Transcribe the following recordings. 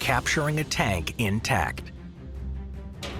capturing a tank intact.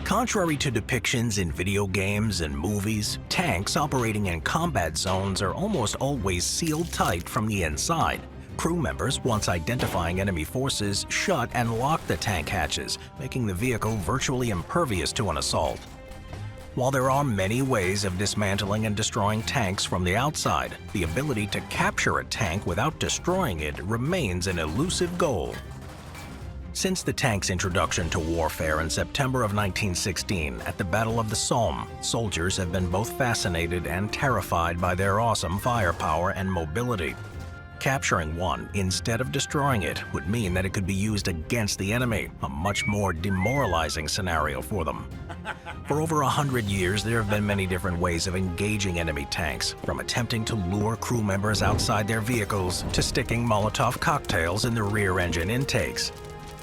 Contrary to depictions in video games and movies, tanks operating in combat zones are almost always sealed tight from the inside. Crew members, once identifying enemy forces, shut and lock the tank hatches, making the vehicle virtually impervious to an assault. While there are many ways of dismantling and destroying tanks from the outside, the ability to capture a tank without destroying it remains an elusive goal. Since the tank's introduction to warfare in September of 1916 at the Battle of the Somme, soldiers have been both fascinated and terrified by their awesome firepower and mobility. Capturing one instead of destroying it would mean that it could be used against the enemy, a much more demoralizing scenario for them. For over 100 years, there have been many different ways of engaging enemy tanks, from attempting to lure crew members outside their vehicles to sticking Molotov cocktails in the rear engine intakes.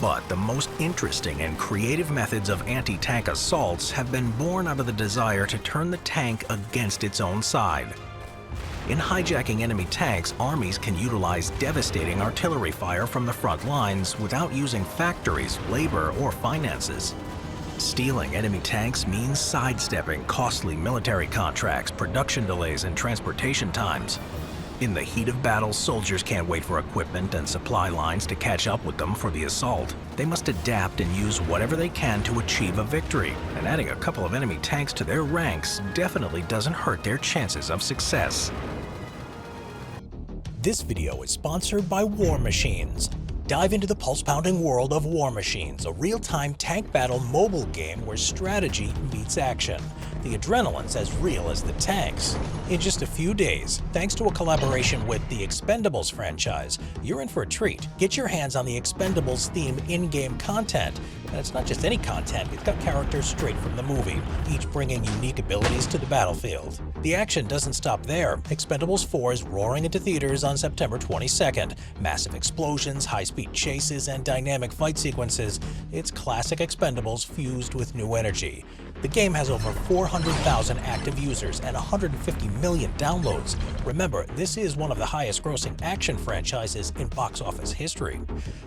But the most interesting and creative methods of anti-tank assaults have been born out of the desire to turn the tank against its own side. In hijacking enemy tanks, armies can utilize devastating artillery fire from the front lines without using factories, labor, or finances. Stealing enemy tanks means sidestepping costly military contracts, production delays, and transportation times. In the heat of battle, soldiers can't wait for equipment and supply lines to catch up with them for the assault. They must adapt and use whatever they can to achieve a victory, and adding a couple of enemy tanks to their ranks definitely doesn't hurt their chances of success. This video is sponsored by War Machines. Dive into the pulse-pounding world of War Machines, a real-time tank battle mobile game where strategy meets action. The adrenaline's as real as the tanks. In just a few days, thanks to a collaboration with the Expendables franchise, you're in for a treat. Get your hands on the Expendables themed in-game content. And it's not just any content, it's got characters straight from the movie, each bringing unique abilities to the battlefield. The action doesn't stop there. Expendables 4 is roaring into theaters on September 22nd. Massive explosions, high-speed chases, and dynamic fight sequences. It's classic Expendables fused with new energy. The game has over 400,000 active users and 150 million downloads. Remember, this is one of the highest-grossing action franchises in box office history.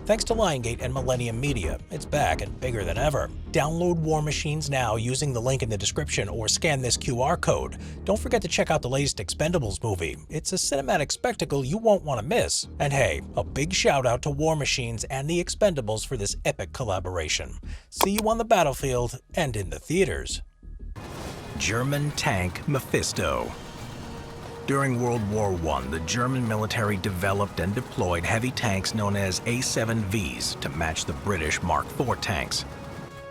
Thanks to Lionsgate and Millennium Media, it's back and bigger than ever. Download War Machines now using the link in the description or scan this QR code. Don't forget to check out the latest Expendables movie. It's a cinematic spectacle you won't want to miss. And hey, a big shout out to War Machines and the Expendables for this epic collaboration. See you on the battlefield and in the theaters. German tank Mephisto. During World War I, the German military developed and deployed heavy tanks known as A7Vs to match the British Mark IV tanks.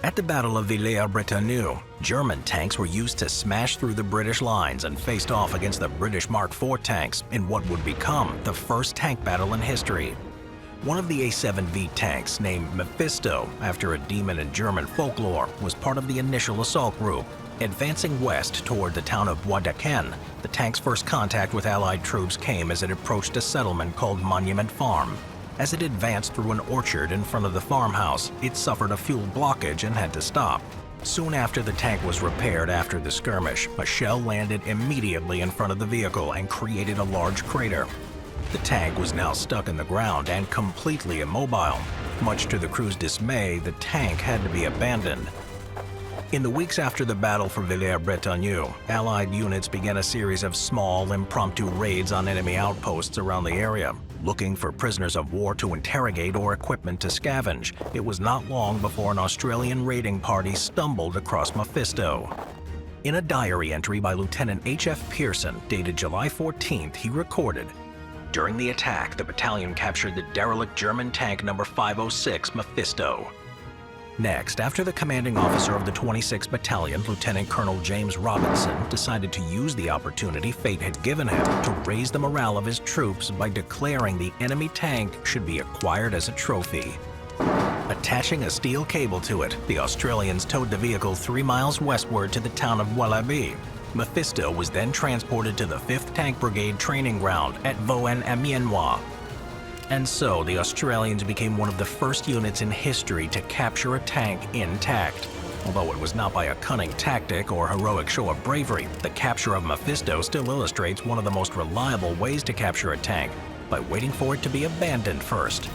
At the Battle of Villers-Bretonneux, German tanks were used to smash through the British lines and faced off against the British Mark IV tanks in what would become the first tank battle in history. One of the A7V tanks, named Mephisto after a demon in German folklore, was part of the initial assault group. Advancing west toward the town of Bois d'Aquin, the tank's first contact with Allied troops came as it approached a settlement called Monument Farm. As it advanced through an orchard in front of the farmhouse, it suffered a fuel blockage and had to stop. Soon after the tank was repaired after the skirmish, a shell landed immediately in front of the vehicle and created a large crater. The tank was now stuck in the ground and completely immobile. Much to the crew's dismay, the tank had to be abandoned. In the weeks after the battle for Villers-Bretonneux, Allied units began a series of small, impromptu raids on enemy outposts around the area, looking for prisoners of war to interrogate or equipment to scavenge. It was not long before an Australian raiding party stumbled across Mephisto. In a diary entry by Lieutenant H.F. Pearson, dated July 14th, he recorded, "During the attack, the battalion captured the derelict German tank number 506 Mephisto." Next, after the commanding officer of the 26th Battalion, Lieutenant Colonel James Robinson, decided to use the opportunity fate had given him to raise the morale of his troops by declaring the enemy tank should be acquired as a trophy. Attaching a steel cable to it, the Australians towed the vehicle 3 miles westward to the town of Bois-l'Abbé. Mephisto was then transported to the 5th Tank Brigade training ground at Vaux-en-Amiénois. And so the Australians became one of the first units in history to capture a tank intact. Although it was not by a cunning tactic or heroic show of bravery, the capture of Mephisto still illustrates one of the most reliable ways to capture a tank, by waiting for it to be abandoned first.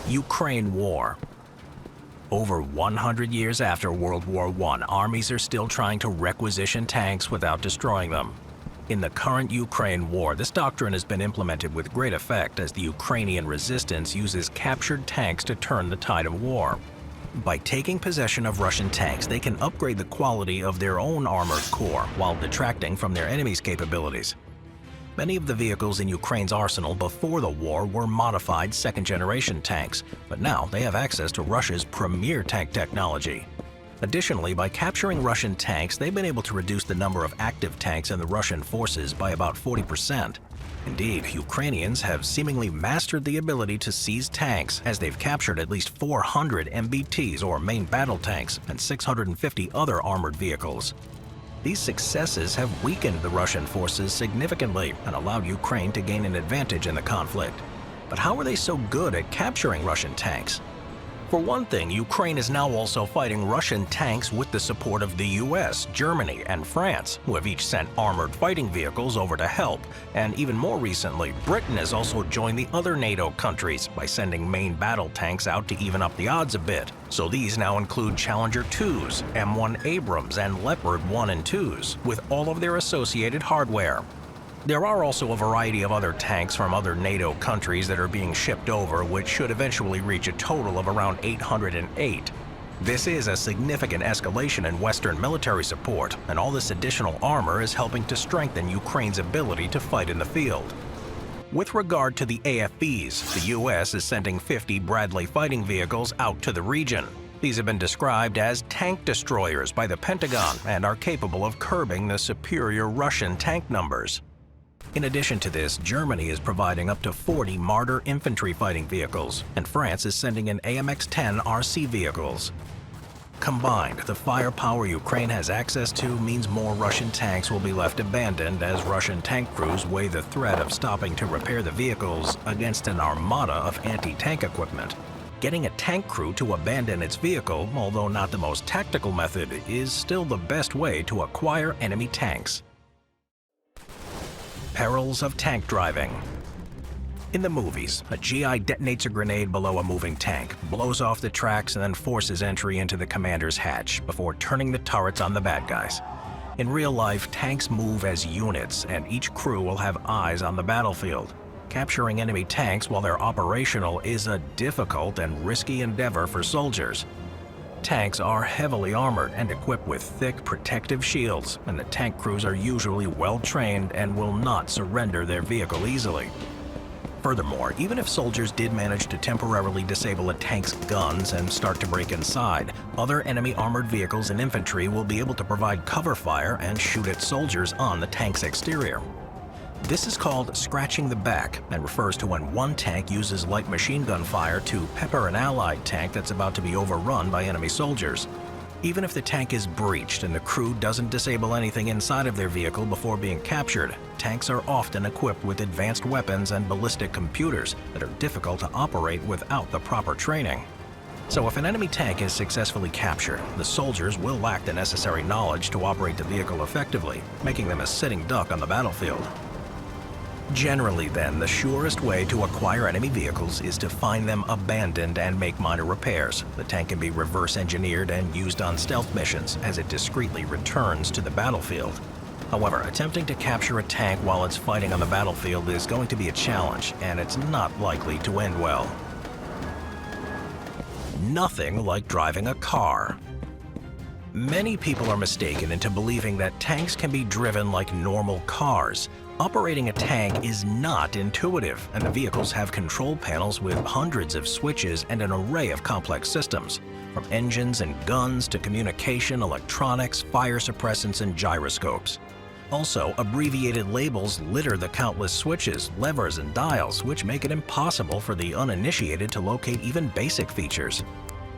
Ukraine War. Over 100 years after World War I, armies are still trying to requisition tanks without destroying them. In the current Ukraine war, this doctrine has been implemented with great effect as the Ukrainian resistance uses captured tanks to turn the tide of war. By taking possession of Russian tanks, they can upgrade the quality of their own armored core while detracting from their enemy's capabilities. Many of the vehicles in Ukraine's arsenal before the war were modified second-generation tanks, but now they have access to Russia's premier tank technology. Additionally, by capturing Russian tanks, they've been able to reduce the number of active tanks in the Russian forces by about 40%. Indeed, Ukrainians have seemingly mastered the ability to seize tanks, as they've captured at least 400 MBTs or main battle tanks and 650 other armored vehicles. These successes have weakened the Russian forces significantly and allowed Ukraine to gain an advantage in the conflict. But how are they so good at capturing Russian tanks? For one thing, Ukraine is now also fighting Russian tanks with the support of the US, Germany, and France, who have each sent armored fighting vehicles over to help. And even more recently, Britain has also joined the other NATO countries by sending main battle tanks out to even up the odds a bit. So these now include Challenger 2s, M1 Abrams, and Leopard 1 and 2s, with all of their associated hardware. There are also a variety of other tanks from other NATO countries that are being shipped over, which should eventually reach a total of around 808. This is a significant escalation in Western military support, and all this additional armor is helping to strengthen Ukraine's ability to fight in the field. With regard to the AFVs, the US is sending 50 Bradley fighting vehicles out to the region. These have been described as tank destroyers by the Pentagon and are capable of curbing the superior Russian tank numbers. In addition to this, Germany is providing up to 40 Marder infantry fighting vehicles, and France is sending in AMX-10 RC vehicles. Combined, the firepower Ukraine has access to means more Russian tanks will be left abandoned as Russian tank crews weigh the threat of stopping to repair the vehicles against an armada of anti-tank equipment. Getting a tank crew to abandon its vehicle, although not the most tactical method, is still the best way to acquire enemy tanks. Perils of tank driving. In the movies, a GI detonates a grenade below a moving tank, blows off the tracks, and then forces entry into the commander's hatch before turning the turrets on the bad guys. In real life, tanks move as units, and each crew will have eyes on the battlefield. Capturing enemy tanks while they're operational is a difficult and risky endeavor for soldiers. Tanks are heavily armored and equipped with thick protective shields, and the tank crews are usually well trained and will not surrender their vehicle easily. Furthermore, even if soldiers did manage to temporarily disable a tank's guns and start to break inside, other enemy armored vehicles and infantry will be able to provide cover fire and shoot at soldiers on the tank's exterior. This is called scratching the back and refers to when one tank uses light machine gun fire to pepper an allied tank that's about to be overrun by enemy soldiers. Even if the tank is breached and the crew doesn't disable anything inside of their vehicle before being captured, tanks are often equipped with advanced weapons and ballistic computers that are difficult to operate without the proper training. So if an enemy tank is successfully captured, the soldiers will lack the necessary knowledge to operate the vehicle effectively, making them a sitting duck on the battlefield. Generally then, the surest way to acquire enemy vehicles is to find them abandoned and make minor repairs. The tank can be reverse engineered and used on stealth missions as it discreetly returns to the battlefield. However, attempting to capture a tank while it's fighting on the battlefield is going to be a challenge, and it's not likely to end well. Nothing like driving a car. Many people are mistaken into believing that tanks can be driven like normal cars. Operating a tank is not intuitive, and the vehicles have control panels with hundreds of switches and an array of complex systems, from engines and guns to communication, electronics, fire suppressants, and gyroscopes. Also, abbreviated labels litter the countless switches, levers, and dials, which make it impossible for the uninitiated to locate even basic features.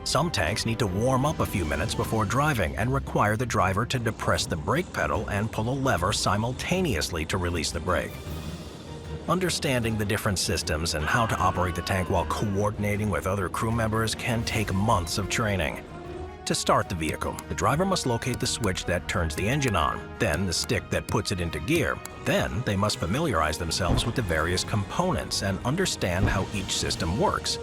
Some tanks need to warm up a few minutes before driving and require the driver to depress the brake pedal and pull a lever simultaneously to release the brake. Understanding the different systems and how to operate the tank while coordinating with other crew members can take months of training. To start the vehicle, the driver must locate the switch that turns the engine on, then the stick that puts it into gear. Then they must familiarize themselves with the various components and understand how each system works.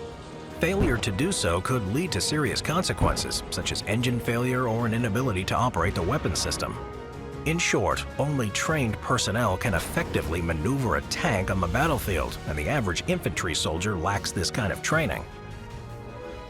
Failure to do so could lead to serious consequences, such as engine failure or an inability to operate the weapon system. In short, only trained personnel can effectively maneuver a tank on the battlefield, and the average infantry soldier lacks this kind of training.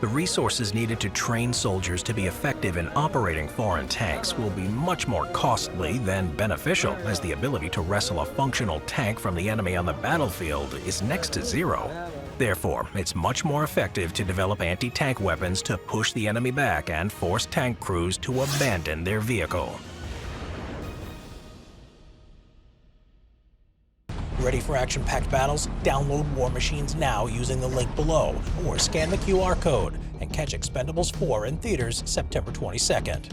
The resources needed to train soldiers to be effective in operating foreign tanks will be much more costly than beneficial, as the ability to wrestle a functional tank from the enemy on the battlefield is next to zero. Therefore, it's much more effective to develop anti-tank weapons to push the enemy back and force tank crews to abandon their vehicle. Ready for action-packed battles? Download War Machines now using the link below, or scan the QR code and catch Expendables 4 in theaters September 22nd.